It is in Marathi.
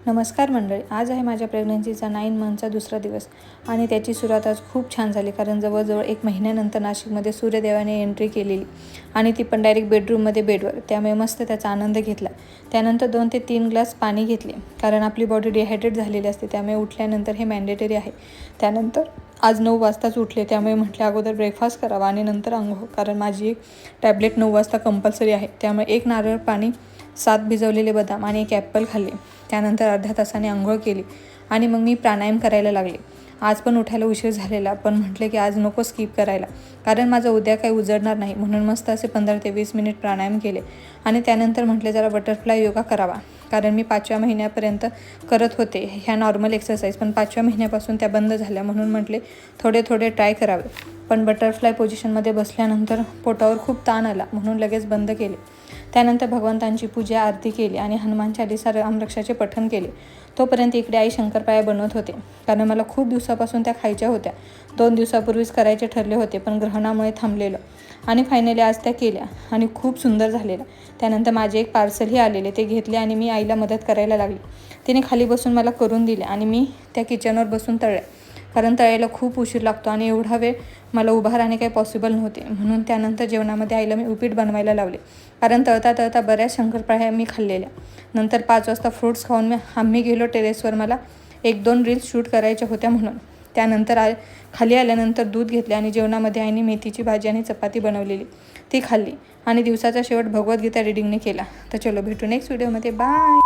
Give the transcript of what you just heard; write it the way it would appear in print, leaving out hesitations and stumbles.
नमस्कार मंडळी, आज आहे माझ्या प्रेग्नन्सीचा 9 मंथचा दुसरा दिवस आणि त्याची सुरुवात आज खूप छान झाली. कारण जवळजवळ 1 महिन्यानंतर नाशिकमध्ये सूर्यदेवाने एंट्री केलेली आणि ती पण डायरेक्ट बेडरूममध्ये बेडवर. त्यामुळे मस्त त्याचा आनंद घेतला. त्यानंतर 2 ते 3 ग्लास पाणी घेतले, कारण आपली बॉडी डिहायड्रेट झालेली असते, त्यामुळे उठल्यानंतर हे मॅन्डेटरी आहे. त्यानंतर आज 9 वाजताच उठले, त्यामुळे म्हटले अगोदर ब्रेकफास्ट करावा आणि नंतर अंघोळ, कारण माझी एक टॅबलेट 9 वाजता कंपल्सरी आहे. त्यामुळे 1 नारळ पाणी, 7 भिजवलेले बदाम आणि 1 ॲपल खाल्ले. त्यानंतर अर्ध्या तासाने अंघोळ केली आणि मग मी प्राणायाम करायला लागले. आज पण उठायला उशीर झालेला, पण म्हटले की आज नको स्किप करायला, कारण माझं उद्या काही उजडणार नाही. म्हणून मस्त असे 15 ते 20 मिनिट प्राणायाम केले आणि त्यानंतर म्हटले जरा बटरफ्लाय योगा करावा, कारण मी 5व्या महिन्यापर्यंत करत होते ह्या नॉर्मल एक्सरसाइज, पण 5व्या महिन्यापासून त्या बंद झाल्या. म्हणून म्हटले थोडे ट्राय करावे. पण बटरफ्लाय पोझिशनमध्ये बसल्यानंतर पोटावर खूप ताण आला, म्हणून लगेच बंद केले. त्यानंतर भगवंतांची पूजा आरती केली आणि हनुमान चालीसा रामरक्षाचे पठण केले. तोपर्यंत इकडे आई शंकरपाळ्या बनवत होते, कारण मला खूप दिवसापासून त्या खायच्या होत्या. 2 दिवसापूर्वीच करायचे ठरले होते, पण ग्रहणामुळे थांबलेलं आणि फायनली आज त्या केल्या आणि खूप सुंदर झालेल्या. त्यानंतर माझे एक पार्सलही आलेले, ते घेतले आणि मी आईला मदत करायला लागली. तिने खाली बसून मला करून दिले आणि मी त्या किचनवर बसून तळल्या, कारण तळायला खूप उशीर लागतो आणि एवढा वेळ मला उभा राहणे काही पॉसिबल नव्हते. म्हणून त्यानंतर जेवणामध्ये आईला मी उपीट बनवायला लावले, कारण तळता बऱ्याच शंकरपाळ्या मी खाल्लेल्या. नंतर 5 वाजता फ्रूट्स खाऊन आम्ही गेलो टेरेसवर. मला 1-2 रील्स शूट करायच्या होत्या म्हणून. त्यानंतर खाली आल्यानंतर दूध घेतले आणि जेवणामध्ये आईने मेथीची भाजी आणि चपाती बनवलेली ती खाल्ली आणि दिवसाचा शेवट भगवद्गीता रिडिंगने केला. तर चलो भेटू नेक्स्ट व्हिडिओमध्ये. बाय.